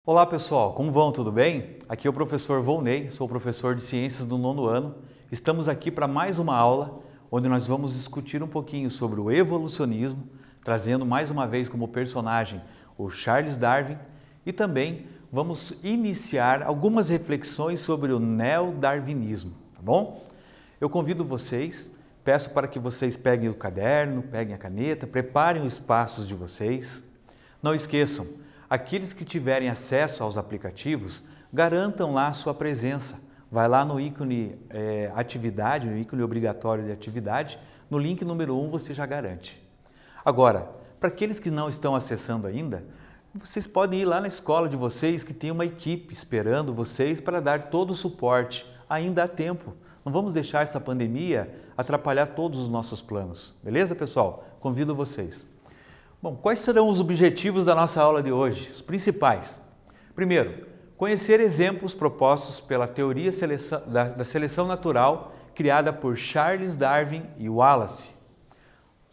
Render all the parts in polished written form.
Olá pessoal, como vão? Tudo bem? Aqui é o professor Volney, sou professor de Ciências do 9º ano. Estamos aqui para mais uma aula onde nós vamos discutir um pouquinho sobre o evolucionismo, trazendo mais uma vez como personagem o Charles Darwin e também vamos iniciar algumas reflexões sobre o neodarwinismo, tá bom? Eu convido vocês, peço para que vocês peguem o caderno, peguem a caneta, preparem os espaços de vocês. Não esqueçam, aqueles que tiverem acesso aos aplicativos, garantam lá a sua presença. Vai lá no ícone atividade, no ícone obrigatório de atividade, no link número 1 você já garante. Agora, para aqueles que não estão acessando ainda, vocês podem ir lá na escola de vocês que tem uma equipe esperando vocês para dar todo o suporte. Ainda há tempo. Não vamos deixar essa pandemia atrapalhar todos os nossos planos. Beleza, pessoal? Convido vocês. Bom, quais serão os objetivos da nossa aula de hoje? Os principais. Primeiro, conhecer exemplos propostos pela teoria da seleção natural criada por Charles Darwin e Wallace.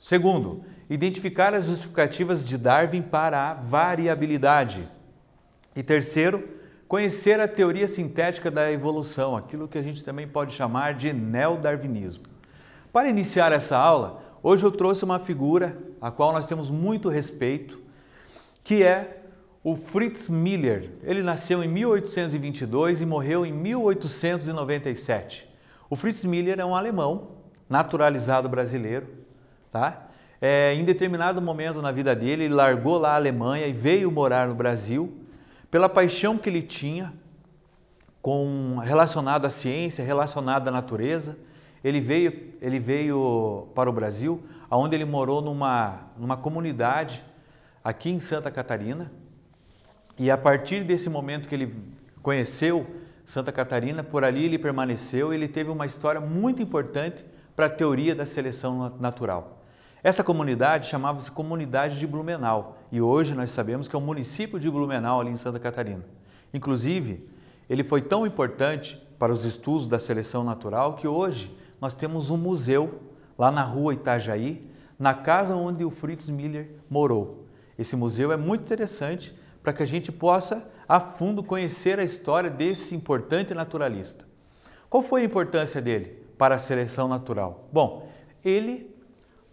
Segundo, identificar as justificativas de Darwin para a variabilidade. E terceiro, conhecer a teoria sintética da evolução, aquilo que a gente também pode chamar de neodarwinismo. Para iniciar essa aula, hoje eu trouxe uma figura a qual nós temos muito respeito, que é o Fritz Miller. Ele nasceu em 1822 e morreu em 1897. O Fritz Miller é um alemão, naturalizado brasileiro, tá? Em determinado momento na vida dele, ele largou lá a Alemanha e veio morar no Brasil, pela paixão que ele tinha relacionado à ciência, relacionado à natureza. Ele veio para o Brasil, onde ele morou numa comunidade aqui em Santa Catarina. E a partir desse momento que ele conheceu Santa Catarina, por ali ele permaneceu. Ele teve uma história muito importante para a teoria da seleção natural. Essa comunidade chamava-se Comunidade de Blumenau e hoje nós sabemos que é o município de Blumenau ali em Santa Catarina. Inclusive, ele foi tão importante para os estudos da seleção natural que hoje nós temos um museu lá na rua Itajaí, na casa onde o Fritz Miller morou. Esse museu é muito interessante para que a gente possa a fundo conhecer a história desse importante naturalista. Qual foi a importância dele para a seleção natural? Bom, ele,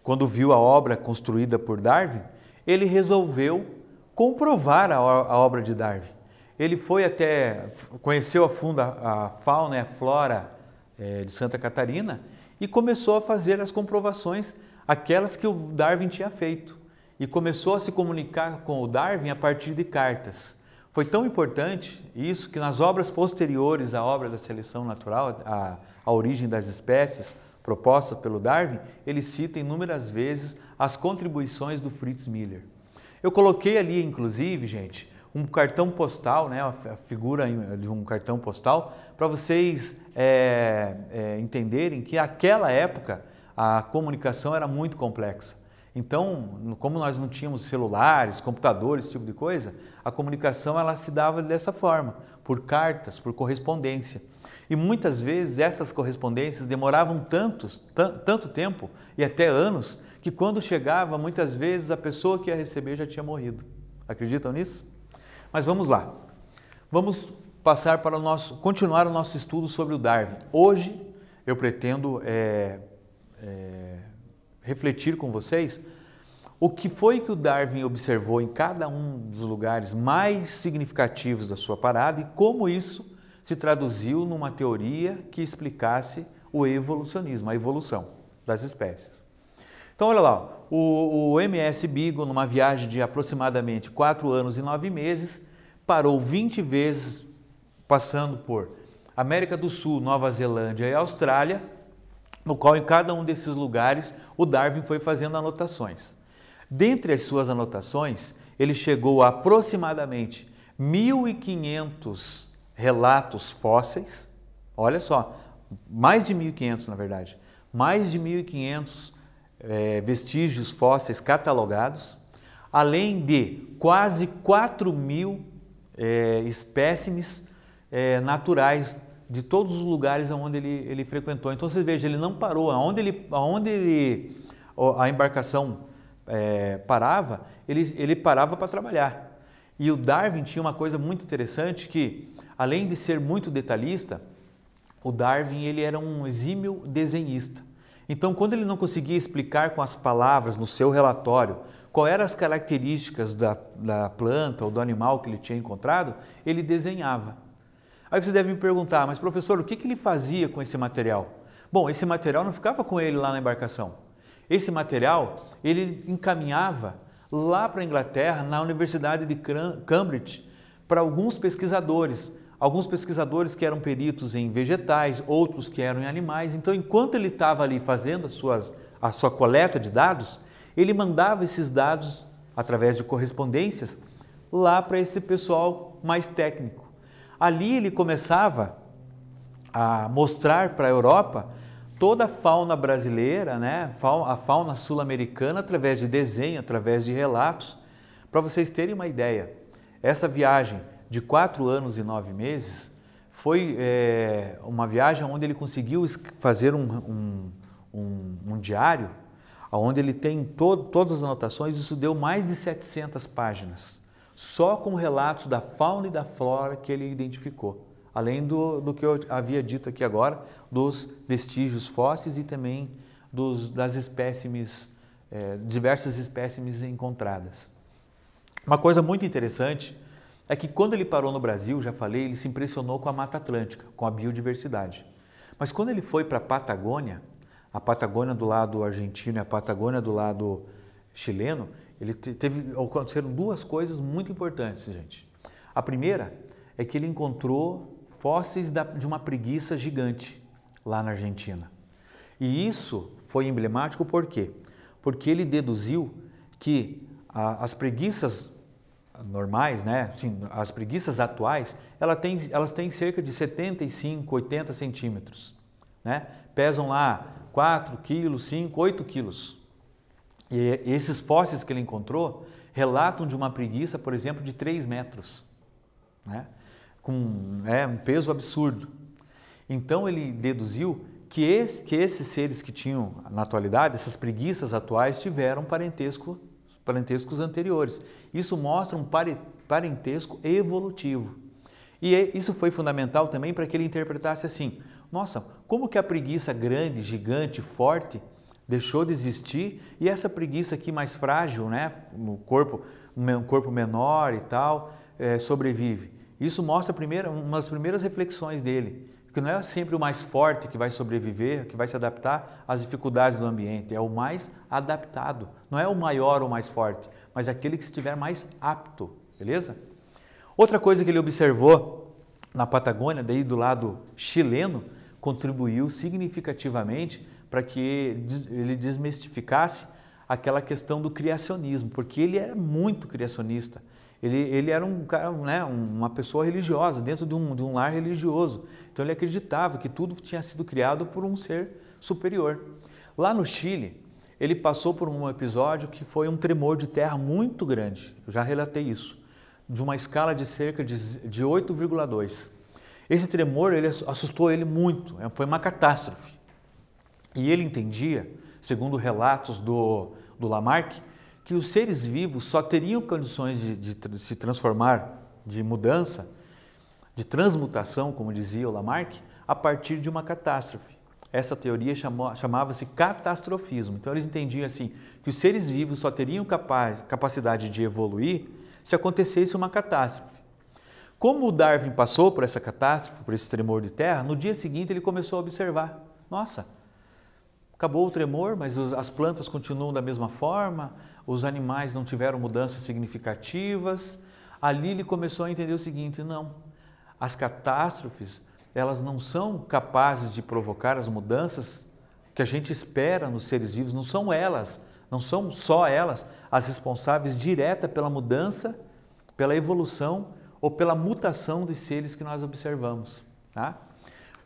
quando viu a obra construída por Darwin, ele resolveu comprovar a obra de Darwin. Ele conheceu a fundo a fauna e a flora de Santa Catarina e começou a fazer as comprovações, aquelas que o Darwin tinha feito. E começou a se comunicar com o Darwin a partir de cartas. Foi tão importante isso que nas obras posteriores à obra da seleção natural, a origem das espécies proposta pelo Darwin, ele cita inúmeras vezes as contribuições do Fritz Miller. Eu coloquei ali, inclusive, gente, um cartão postal, né, a figura de um cartão postal, para vocês entenderem que naquela época a comunicação era muito complexa. Então, como nós não tínhamos celulares, computadores, esse tipo de coisa, a comunicação ela se dava dessa forma, por cartas, por correspondência. E muitas vezes essas correspondências demoravam tanto tempo e até anos, que quando chegava, muitas vezes a pessoa que ia receber já tinha morrido. Acreditam nisso? Mas vamos lá. Vamos passar para continuar o nosso estudo sobre o Darwin. Hoje eu pretendo refletir com vocês o que foi que o Darwin observou em cada um dos lugares mais significativos da sua parada e como isso se traduziu numa teoria que explicasse o evolucionismo, a evolução das espécies. Então, olha lá, o MS Beagle, numa viagem de aproximadamente 4 anos e 9 meses, parou 20 vezes, passando por América do Sul, Nova Zelândia e Austrália, no qual em cada um desses lugares o Darwin foi fazendo anotações. Dentre as suas anotações, ele chegou a aproximadamente 1.500 relatos fósseis, olha só, mais de 1.500 na verdade, mais de 1.500 vestígios fósseis catalogados, além de quase 4.000 espécimes naturais de todos os lugares onde ele frequentou. Então você veja, ele não parou, aonde a embarcação parava, ele parava para trabalhar. E o Darwin tinha uma coisa muito interessante que, além de ser muito detalhista, o Darwin ele era um exímio desenhista. Então, quando ele não conseguia explicar com as palavras no seu relatório quais eram as características da planta ou do animal que ele tinha encontrado, ele desenhava. Aí você deve me perguntar, mas professor, o que ele fazia com esse material? Bom, esse material não ficava com ele lá na embarcação. Esse material ele encaminhava lá para a Inglaterra, na Universidade de Cambridge, para alguns pesquisadores que eram peritos em vegetais, outros que eram em animais. Então, enquanto ele estava ali fazendo a sua coleta de dados, ele mandava esses dados, através de correspondências, lá para esse pessoal mais técnico. Ali ele começava a mostrar para a Europa toda a fauna brasileira, né? A fauna sul-americana, através de desenho, através de relatos. Para vocês terem uma ideia, essa viagem de 4 anos e 9 meses foi uma viagem onde ele conseguiu fazer um diário, onde ele tem todas as anotações. Isso deu mais de 700 páginas, só com relatos da fauna e da flora que ele identificou. Além do que eu havia dito aqui agora, dos vestígios fósseis e também das espécimes, diversas espécimes encontradas. Uma coisa muito interessante é que quando ele parou no Brasil, já falei, ele se impressionou com a Mata Atlântica, com a biodiversidade. Mas quando ele foi para a Patagônia do lado argentino e a Patagônia do lado chileno, aconteceram 2 coisas muito importantes, gente. A primeira é que ele encontrou fósseis de uma preguiça gigante lá na Argentina. E isso foi emblemático por quê? Porque ele deduziu que as preguiças normais, né? Sim, as preguiças atuais, elas têm cerca de 75, 80 centímetros, né? Pesam lá 4 quilos, 5, 8 quilos. E esses fósseis que ele encontrou relatam de uma preguiça, por exemplo, de 3 metros, né? Com um peso absurdo. Então ele deduziu que esses seres que tinham na atualidade, essas preguiças atuais, tiveram parentescos anteriores. Isso mostra um parentesco evolutivo. E isso foi fundamental também para que ele interpretasse assim: nossa, como que a preguiça grande, gigante, forte deixou de existir e essa preguiça aqui mais frágil, né, um corpo menor e tal, sobrevive. Isso mostra uma das primeiras reflexões dele, que não é sempre o mais forte que vai sobreviver, que vai se adaptar às dificuldades do ambiente, é o mais adaptado. Não é o maior ou mais forte, mas aquele que estiver mais apto, beleza? Outra coisa que ele observou na Patagônia, daí do lado chileno, contribuiu significativamente para que ele desmistificasse aquela questão do criacionismo, porque ele era muito criacionista. Ele era um cara, né, uma pessoa religiosa, dentro de um lar religioso. Então ele acreditava que tudo tinha sido criado por um ser superior. Lá no Chile, ele passou por um episódio que foi um tremor de terra muito grande. Eu já relatei isso, de uma escala de cerca de 8,2. Esse tremor assustou ele muito, foi uma catástrofe. E ele entendia, segundo relatos do Lamarck, que os seres vivos só teriam condições de se transformar, de mudança, de transmutação, como dizia o Lamarck, a partir de uma catástrofe. Essa teoria chamava-se catastrofismo. Então eles entendiam assim, que os seres vivos só teriam capacidade de evoluir se acontecesse uma catástrofe. Como o Darwin passou por essa catástrofe, por esse tremor de terra, no dia seguinte ele começou a observar: nossa, acabou o tremor, mas as plantas continuam da mesma forma, os animais não tiveram mudanças significativas. Ali ele começou a entender o seguinte: não, as catástrofes, elas não são capazes de provocar as mudanças que a gente espera nos seres vivos, não são só elas as responsáveis direta pela mudança, pela evolução ou pela mutação dos seres que nós observamos, tá?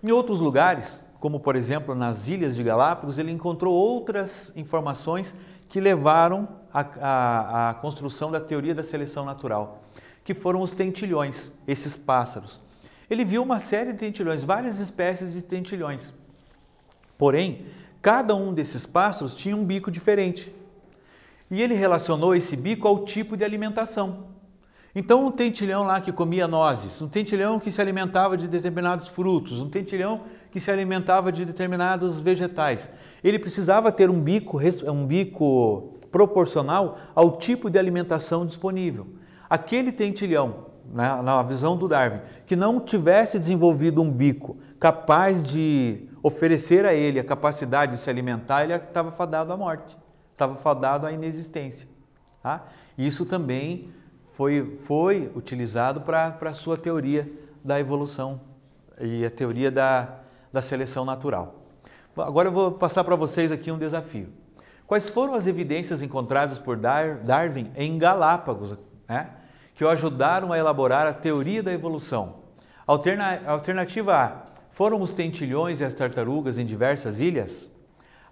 Em outros lugares, como por exemplo nas Ilhas de Galápagos, ele encontrou outras informações que levaram à construção da teoria da seleção natural, que foram os tentilhões, esses pássaros. Ele viu uma série de tentilhões, várias espécies de tentilhões. Porém, cada um desses pássaros tinha um bico diferente. E ele relacionou esse bico ao tipo de alimentação. Então um tentilhão lá que comia nozes, um tentilhão que se alimentava de determinados frutos, um tentilhão que se alimentava de determinados vegetais. Ele precisava ter um bico proporcional ao tipo de alimentação disponível. Aquele tentilhão, na visão do Darwin, que não tivesse desenvolvido um bico capaz de oferecer a ele a capacidade de se alimentar, ele estava fadado à morte, estava fadado à inexistência. Tá? Isso também foi utilizado para a sua teoria da evolução e a teoria da seleção natural. Agora eu vou passar para vocês aqui um desafio. Quais foram as evidências encontradas por Darwin em Galápagos, né, que o ajudaram a elaborar a teoria da evolução? Alternativa A, foram os tentilhões e as tartarugas em diversas ilhas?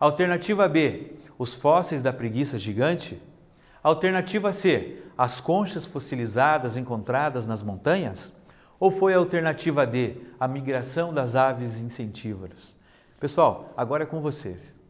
Alternativa B, os fósseis da preguiça gigante? Alternativa C, as conchas fossilizadas encontradas nas montanhas? Ou foi a alternativa D, a migração das aves insetívoras? Pessoal, agora é com vocês.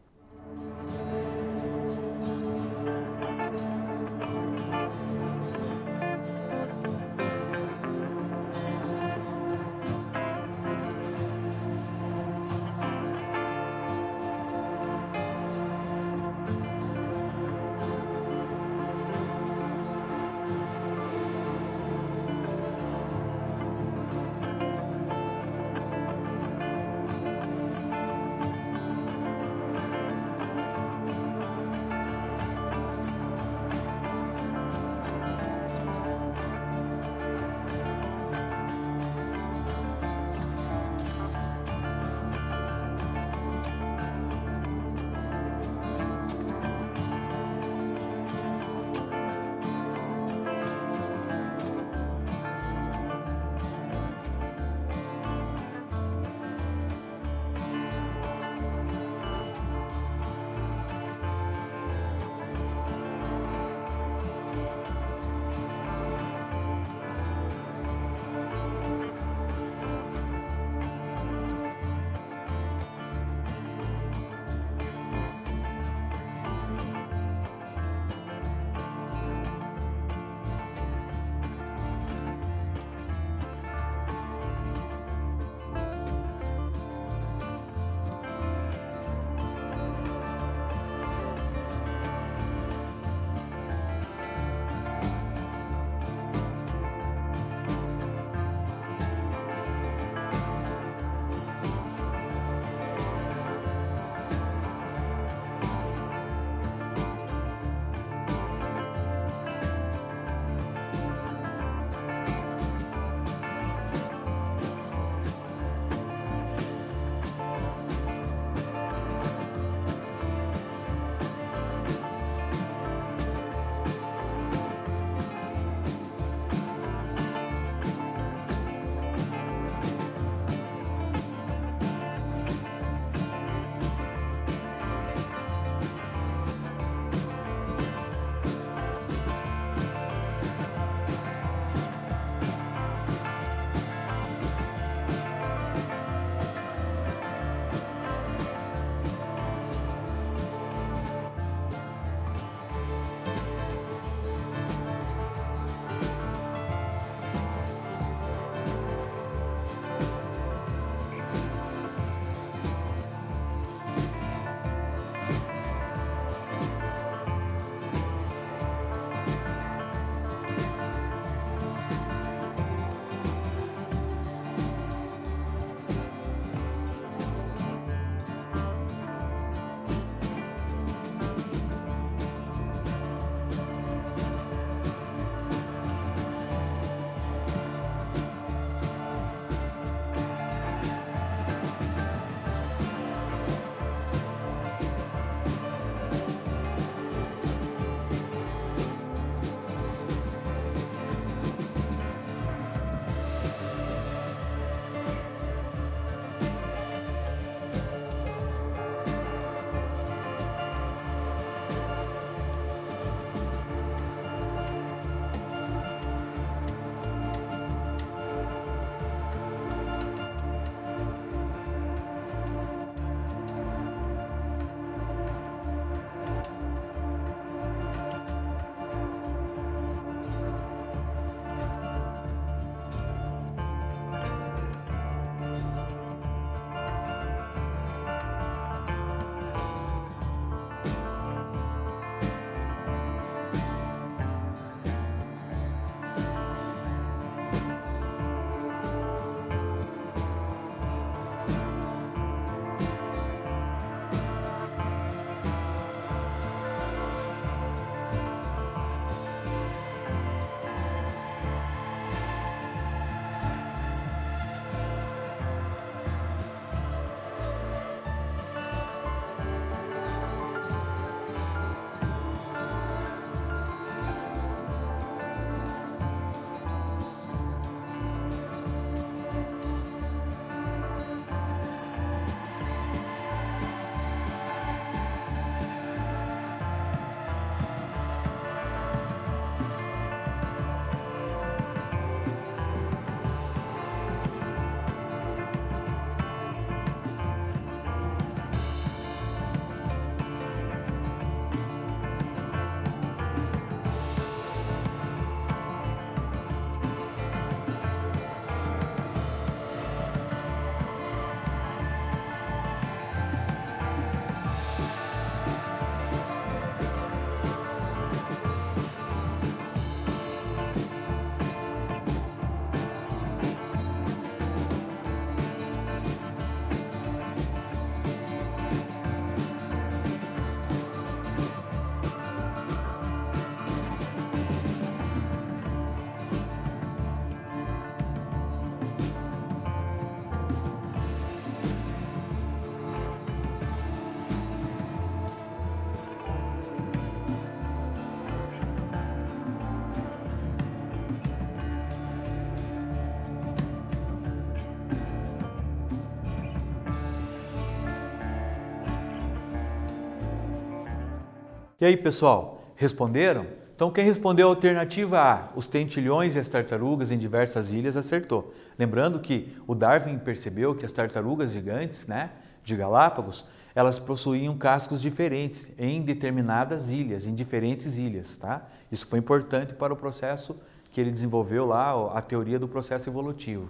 E aí, pessoal, responderam? Então, quem respondeu a alternativa A, os tentilhões e as tartarugas em diversas ilhas, acertou. Lembrando que o Darwin percebeu que as tartarugas gigantes, né, de Galápagos, elas possuíam cascos diferentes em determinadas ilhas, em diferentes ilhas, tá? Isso foi importante para o processo que ele desenvolveu lá, a teoria do processo evolutivo.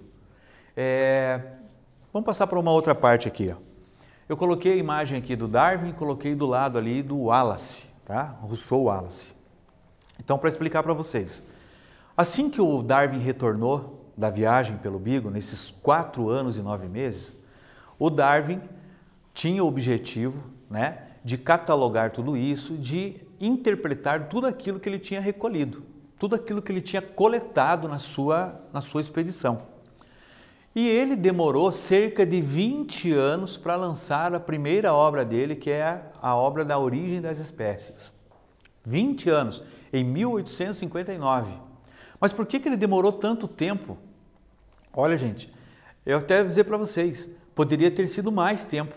Vamos passar para uma outra parte aqui, ó. Eu coloquei a imagem aqui do Darwin e coloquei do lado ali do Wallace, tá? Rousseau Wallace. Então, para explicar para vocês, assim que o Darwin retornou da viagem pelo Beagle, nesses 4 anos e 9 meses, o Darwin tinha o objetivo, né, de catalogar tudo isso, de interpretar tudo aquilo que ele tinha recolhido, tudo aquilo que ele tinha coletado na sua expedição. E ele demorou cerca de 20 anos para lançar a primeira obra dele, que é a obra da Origem das Espécies. 20 anos, em 1859. Mas por que ele demorou tanto tempo? Olha, gente, eu até vou dizer para vocês, poderia ter sido mais tempo.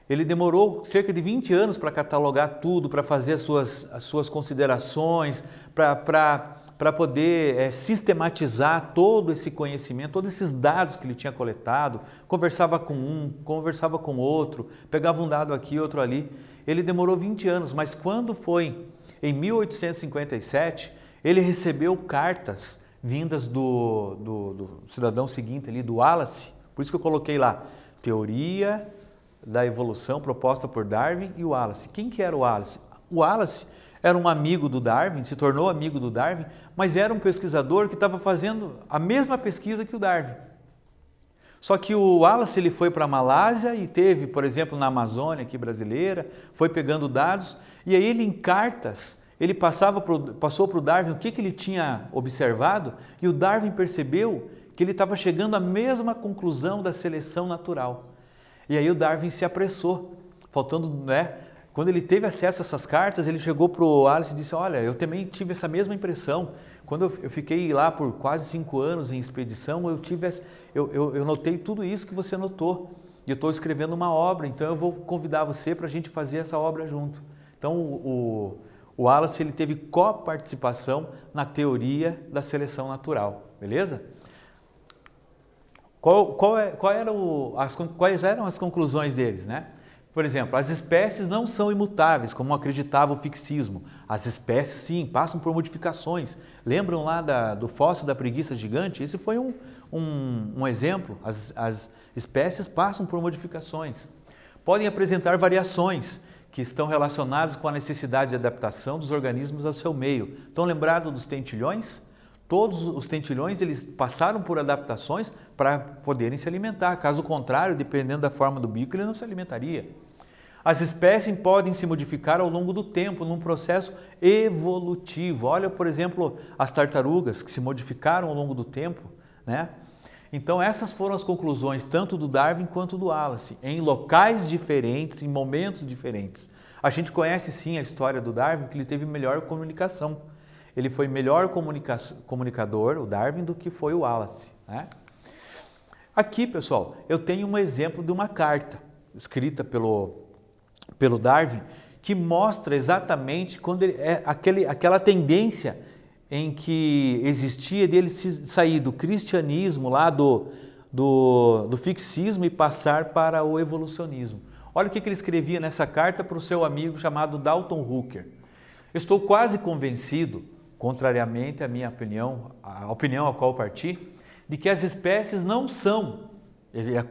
Ele demorou cerca de 20 anos para catalogar tudo, para fazer as suas considerações, para poder sistematizar todo esse conhecimento, todos esses dados que ele tinha coletado. Conversava com um, conversava com outro, pegava um dado aqui, outro ali. Ele demorou 20 anos, mas quando foi em 1857, ele recebeu cartas vindas do cidadão seguinte ali, do Wallace. Por isso que eu coloquei lá, teoria da evolução proposta por Darwin e o Wallace. Quem que era o Wallace? O Wallace era um amigo do Darwin, se tornou amigo do Darwin, mas era um pesquisador que estava fazendo a mesma pesquisa que o Darwin. Só que o Wallace ele foi para a Malásia e teve, por exemplo, na Amazônia aqui brasileira, foi pegando dados e aí ele em cartas, ele passou para o Darwin o que ele tinha observado e o Darwin percebeu que ele estava chegando à mesma conclusão da seleção natural. E aí o Darwin se apressou, faltando, né? Quando ele teve acesso a essas cartas, ele chegou para o Wallace e disse, olha, eu também tive essa mesma impressão. Quando eu fiquei lá por quase 5 anos em expedição, eu notei tudo isso que você notou. E eu estou escrevendo uma obra, então eu vou convidar você para a gente fazer essa obra junto. Então o Wallace ele teve coparticipação na teoria da seleção natural, beleza? Quais eram as conclusões deles, né? Por exemplo, as espécies não são imutáveis, como acreditava o fixismo. As espécies, sim, passam por modificações. Lembram lá do fóssil da preguiça gigante? Esse foi um exemplo. As espécies passam por modificações. Podem apresentar variações que estão relacionadas com a necessidade de adaptação dos organismos ao seu meio. Estão lembrados dos tentilhões? Todos os tentilhões eles passaram por adaptações para poderem se alimentar. Caso contrário, dependendo da forma do bico, ele não se alimentaria. As espécies podem se modificar ao longo do tempo, num processo evolutivo. Olha, por exemplo, as tartarugas que se modificaram ao longo do tempo, né? Então essas foram as conclusões tanto do Darwin quanto do Wallace, em locais diferentes, em momentos diferentes. A gente conhece sim a história do Darwin, que ele teve melhor comunicação. Ele foi melhor comunicador, o Darwin, do que foi o Wallace, né? Aqui, pessoal, eu tenho um exemplo de uma carta escrita pelo Darwin que mostra exatamente quando aquela tendência em que existia dele sair do cristianismo, lá do fixismo e passar para o evolucionismo. Olha o que ele escrevia nessa carta para o seu amigo chamado Dalton Hooker. Estou quase convencido, contrariamente à minha opinião, a opinião a qual parti, de que as espécies não são,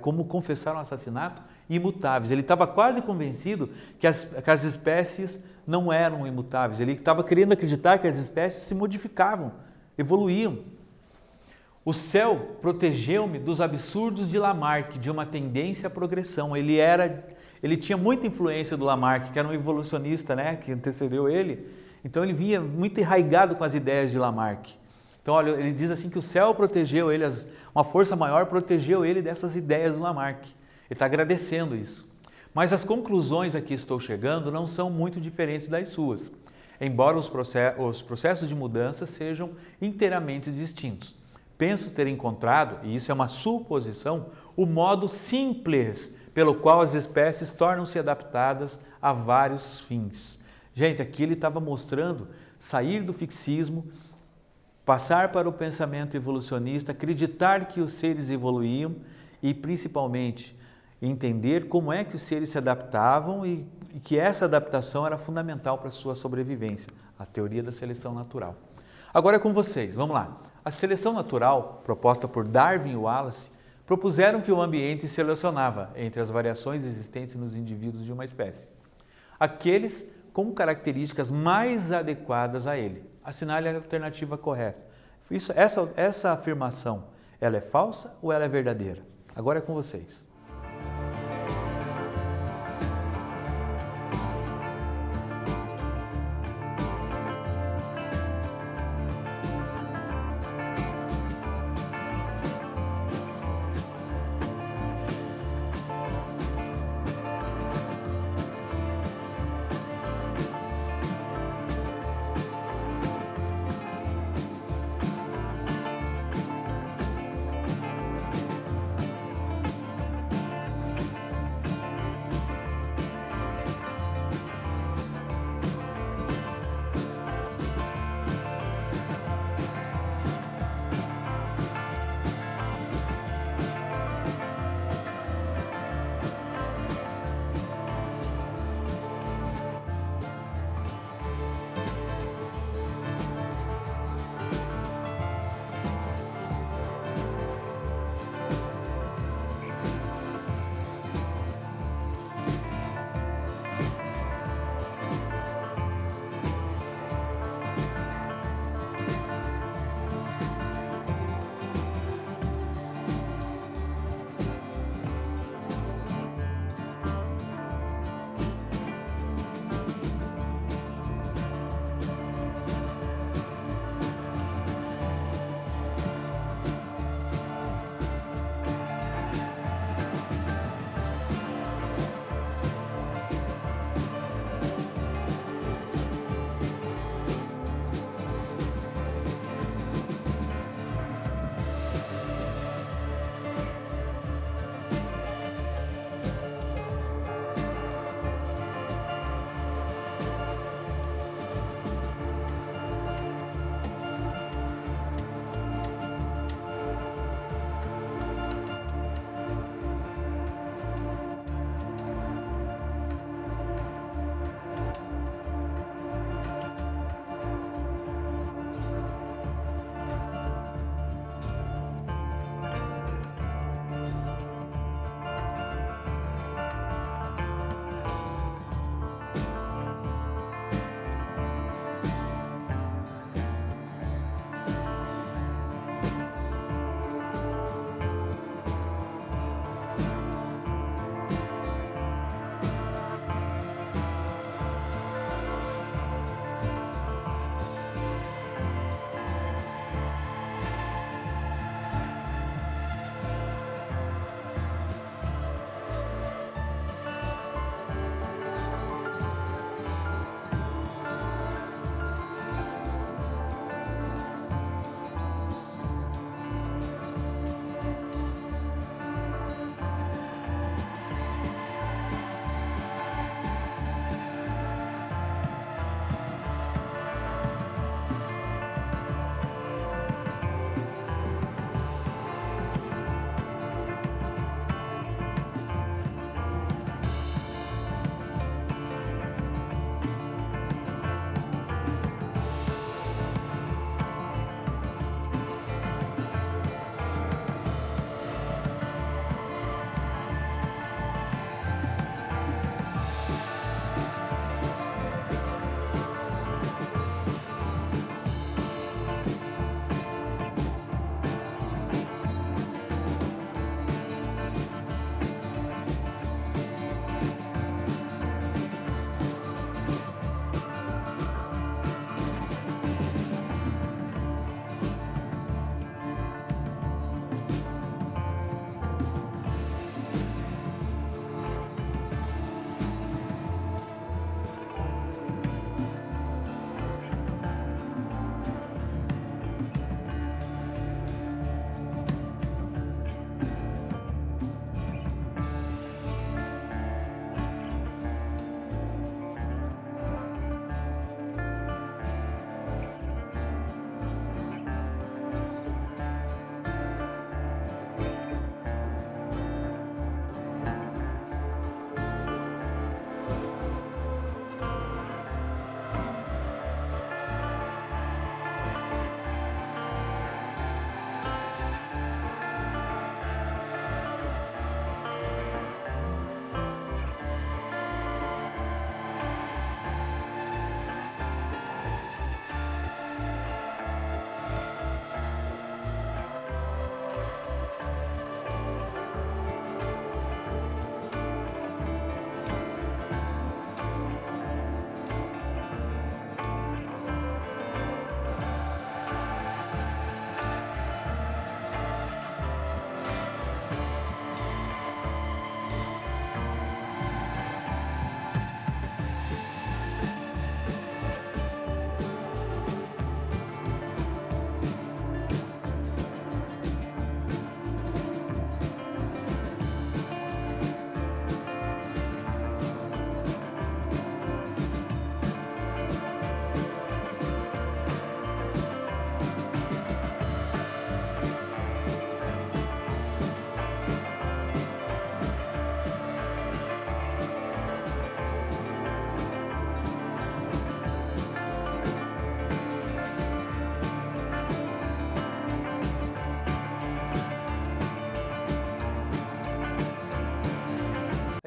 como confessaram o assassinato, imutáveis. Ele estava quase convencido que as espécies não eram imutáveis. Ele estava querendo acreditar que as espécies se modificavam, evoluíam. O céu protegeu-me dos absurdos de Lamarck, de uma tendência à progressão. Ele tinha muita influência do Lamarck, que era um evolucionista, né, que antecedeu ele. Então ele vinha muito enraizado com as ideias de Lamarck. Então, olha, ele diz assim que o céu protegeu ele, uma força maior protegeu ele dessas ideias do Lamarck. Ele está agradecendo isso. Mas as conclusões a que estou chegando não são muito diferentes das suas, embora os processos de mudança sejam inteiramente distintos. Penso ter encontrado, e isso é uma suposição, o modo simples pelo qual as espécies tornam-se adaptadas a vários fins. Gente, aqui ele estava mostrando sair do fixismo, passar para o pensamento evolucionista, acreditar que os seres evoluíam e principalmente entender como é que os seres se adaptavam e que essa adaptação era fundamental para a sua sobrevivência, a teoria da seleção natural. Agora é com vocês, vamos lá. A seleção natural, proposta por Darwin e Wallace, propuseram que o ambiente selecionava entre as variações existentes nos indivíduos de uma espécie, aqueles com características mais adequadas a ele. Assinale a alternativa correta. Essa afirmação, ela é falsa ou ela é verdadeira? Agora é com vocês.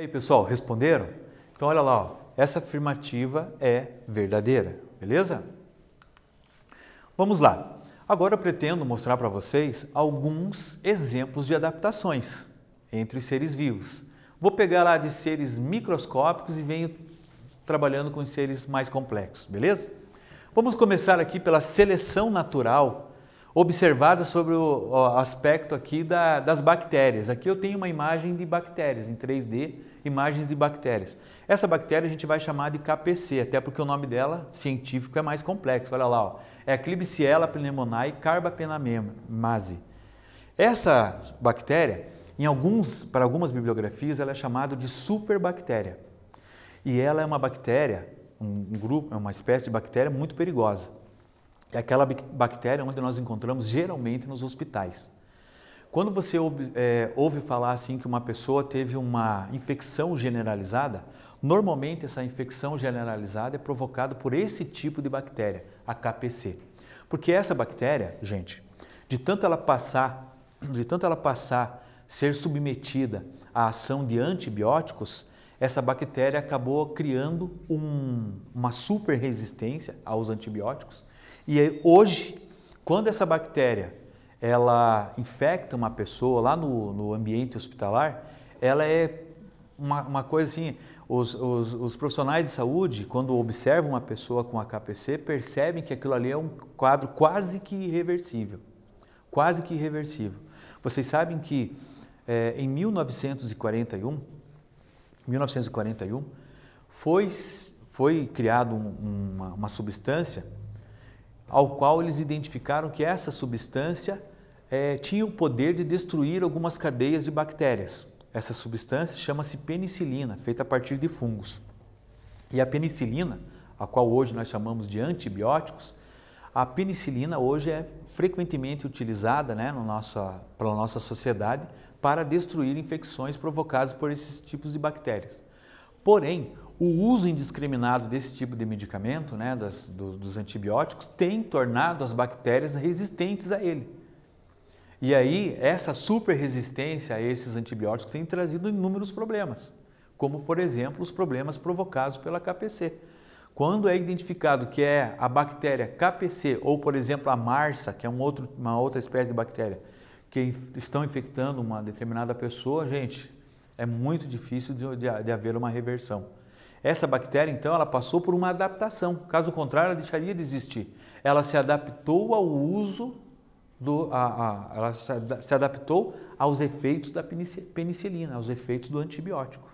E aí, pessoal, responderam? Então, olha lá, ó, essa afirmativa é verdadeira, beleza? Vamos lá. Agora eu pretendo mostrar para vocês alguns exemplos de adaptações entre os seres vivos. Vou pegar lá de seres microscópicos e venho trabalhando com os seres mais complexos, beleza? Vamos começar aqui pela seleção natural observada sobre o aspecto aqui das bactérias. Aqui eu tenho uma imagem de bactérias em 3D, imagens de bactérias. Essa bactéria a gente vai chamar de KPC, até porque o nome dela científico é mais complexo. Olha lá, ó, é a Klebsiella pneumoniae carbapenemase. Essa bactéria, para algumas bibliografias, ela é chamada de superbactéria. E ela é uma bactéria, é uma espécie de bactéria muito perigosa. É aquela bactéria onde nós encontramos geralmente nos hospitais. Quando você ouve falar assim que uma pessoa teve uma infecção generalizada, normalmente essa infecção generalizada é provocada por esse tipo de bactéria, a KPC. Porque essa bactéria, gente, de tanto ela passar, ser submetida à ação de antibióticos, essa bactéria acabou criando uma super resistência aos antibióticos. E hoje, quando essa bactéria ela infecta uma pessoa lá no ambiente hospitalar, ela é uma coisa assim, os profissionais de saúde, quando observam uma pessoa com a KPC, percebem que aquilo ali é um quadro quase que irreversível. Quase que irreversível. Vocês sabem que em 1941 foi criado uma substância ao qual eles identificaram que essa substância tinha o poder de destruir algumas cadeias de bactérias. Essa substância chama-se penicilina, feita a partir de fungos. E a penicilina, a qual hoje nós chamamos de antibióticos, a penicilina hoje é frequentemente utilizada, né, pela nossa sociedade para destruir infecções provocadas por esses tipos de bactérias. Porém, o uso indiscriminado desse tipo de medicamento, né, dos antibióticos, tem tornado as bactérias resistentes a ele. E aí, essa super resistência a esses antibióticos tem trazido inúmeros problemas, como, por exemplo, os problemas provocados pela KPC. Quando é identificado que é a bactéria KPC ou, por exemplo, a MRSA, que é uma outra espécie de bactéria, que estão infectando uma determinada pessoa, gente, é muito difícil de haver uma reversão. Essa bactéria, então, ela passou por uma adaptação. Caso contrário, ela deixaria de existir. Ela se adaptou ao uso, ela se adaptou aos efeitos da penicilina, aos efeitos do antibiótico.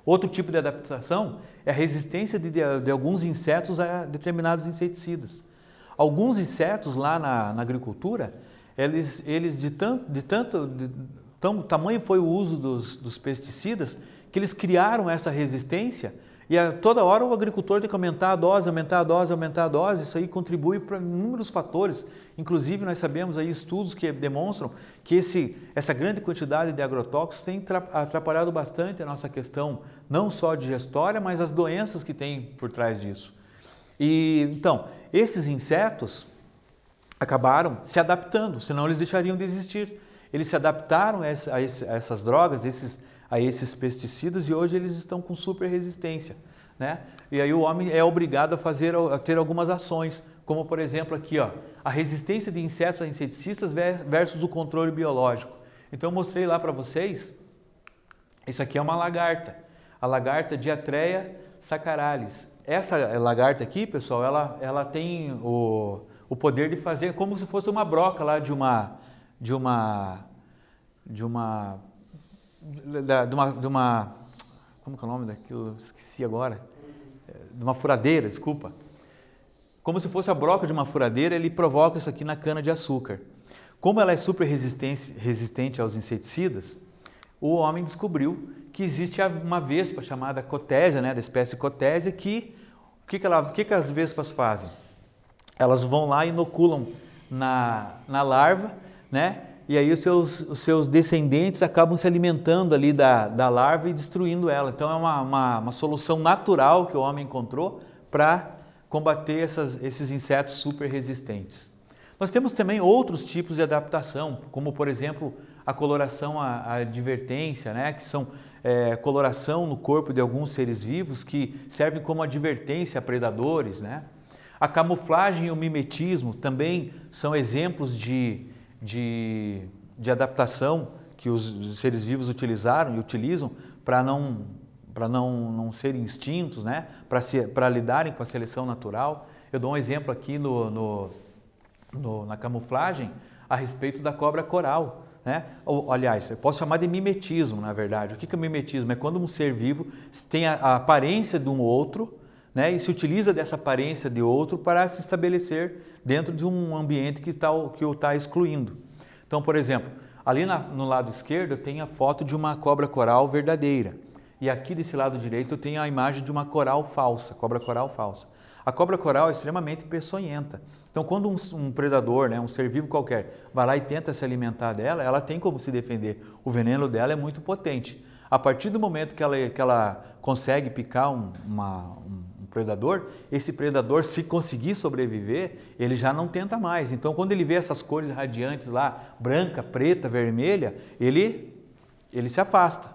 Outro tipo de adaptação é a resistência de alguns insetos a determinados inseticidas. Alguns insetos lá na agricultura, tamanho foi o uso dos pesticidas que eles criaram essa resistência e toda hora o agricultor tem que aumentar a dose, aumentar a dose, aumentar a dose. Isso aí contribui para inúmeros fatores. Inclusive nós sabemos aí estudos que demonstram que essa grande quantidade de agrotóxicos tem atrapalhado bastante a nossa questão, não só digestória, mas as doenças que tem por trás disso. E então, esses insetos acabaram se adaptando, senão eles deixariam de existir. Eles se adaptaram a essas drogas, a esses pesticidas, e hoje eles estão com super resistência, né? E aí o homem é obrigado a ter algumas ações, como por exemplo aqui, ó, a resistência de insetos a inseticidas versus o controle biológico. Então eu mostrei lá para vocês, isso aqui é uma lagarta, a lagarta Diatreia sacaralis. Essa lagarta aqui, pessoal, ela tem o poder de fazer como se fosse uma broca lá de uma como que é o nome daquilo? Esqueci agora. De uma furadeira, desculpa. Como se fosse a broca de uma furadeira, ele provoca isso aqui na cana de açúcar. Como ela é super resistente aos inseticidas, o homem descobriu que existe uma vespa chamada cotésia, né, da espécie cotésia, o que as vespas fazem? Elas vão lá e inoculam na larva, né? E aí os seus descendentes acabam se alimentando ali da larva e destruindo ela. Então é uma solução natural que o homem encontrou para combater esses insetos super resistentes. Nós temos também outros tipos de adaptação, como por exemplo a coloração, a advertência, né? Que são coloração no corpo de alguns seres vivos que servem como advertência a predadores, né? A camuflagem e o mimetismo também são exemplos de adaptação que os seres vivos utilizaram e utilizam para não serem extintos, né? Para lidarem com a seleção natural. Eu dou um exemplo aqui na camuflagem a respeito da cobra coral, né? Aliás, eu posso chamar de mimetismo, na verdade. O que é o mimetismo? É quando um ser vivo tem a aparência de um outro, né? E se utiliza dessa aparência de outro para se estabelecer dentro de um ambiente que o está excluindo. Então, por exemplo, ali no lado esquerdo eu tenho a foto de uma cobra coral verdadeira. E aqui desse lado direito eu tenho a imagem de uma coral falsa, cobra coral falsa. A cobra coral é extremamente peçonhenta. Então, quando um predador, né, um ser vivo qualquer, vai lá e tenta se alimentar dela, ela tem como se defender. O veneno dela é muito potente. A partir do momento que ela consegue picar um predador, esse predador, se conseguir sobreviver, ele já não tenta mais. Então, quando ele vê essas cores radiantes lá, branca, preta, vermelha, ele se afasta.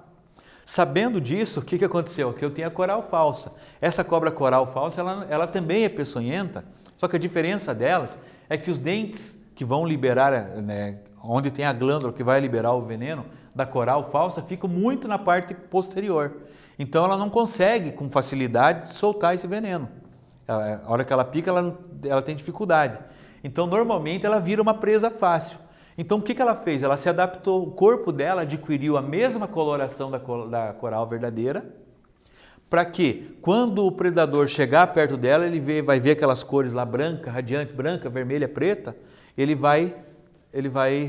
Sabendo disso, o que aconteceu? Que eu tenho a coral falsa. Essa cobra coral falsa, ela também é peçonhenta, só que a diferença delas é que os dentes que vão liberar, né, onde tem a glândula que vai liberar o veneno da coral falsa, ficam muito na parte posterior. Então ela não consegue com facilidade soltar esse veneno. A hora que ela pica, ela tem dificuldade. Então normalmente ela vira uma presa fácil. Então o que ela fez? Ela se adaptou, o corpo dela adquiriu a mesma coloração da coral verdadeira, para que quando o predador chegar perto dela, ele vai ver aquelas cores lá branca, radiantes, branca, vermelha, preta, ele vai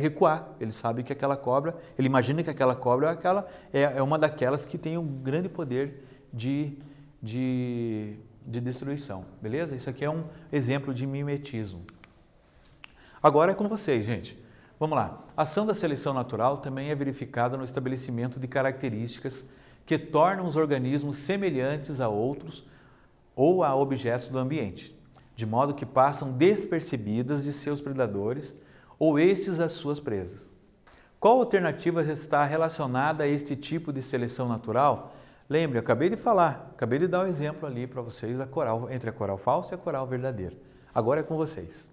recuar. Ele sabe que aquela cobra, ele imagina que aquela cobra é uma daquelas que tem um grande poder de destruição, beleza? Isso aqui é um exemplo de mimetismo. Agora é com vocês, gente. Vamos lá. A ação da seleção natural também é verificada no estabelecimento de características que tornam os organismos semelhantes a outros ou a objetos do ambiente, de modo que passam despercebidas de seus predadores ou esses às suas presas. Qual alternativa está relacionada a este tipo de seleção natural? Lembre, eu acabei de falar, acabei de dar um exemplo ali para vocês entre a coral falsa e a coral verdadeira. Agora é com vocês.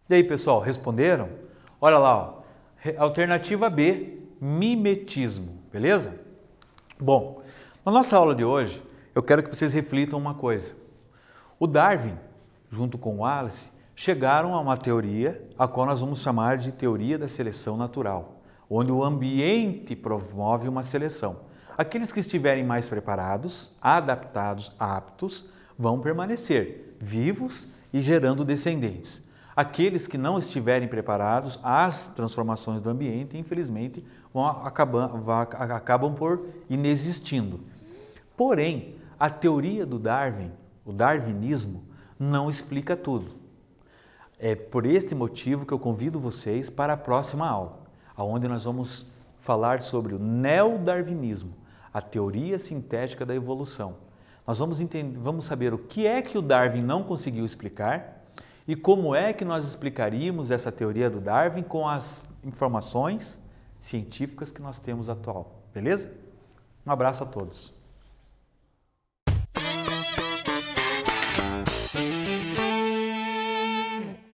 E aí, pessoal, responderam? Olha lá, ó. Alternativa B, mimetismo, beleza? Bom, na nossa aula de hoje, eu quero que vocês reflitam uma coisa. O Darwin, junto com o Wallace, chegaram a uma teoria, a qual nós vamos chamar de teoria da seleção natural, onde o ambiente promove uma seleção. Aqueles que estiverem mais preparados, adaptados, aptos, vão permanecer vivos e gerando descendentes. Aqueles que não estiverem preparados, as transformações do ambiente, infelizmente, acabam por inexistindo. Porém, a teoria do Darwin, o darwinismo, não explica tudo. É por este motivo que eu convido vocês para a próxima aula, onde nós vamos falar sobre o neodarwinismo, a teoria sintética da evolução. Nós vamos saber o que é que o Darwin não conseguiu explicar e como é que nós explicaríamos essa teoria do Darwin com as informações científicas que nós temos atual. Beleza? Um abraço a todos.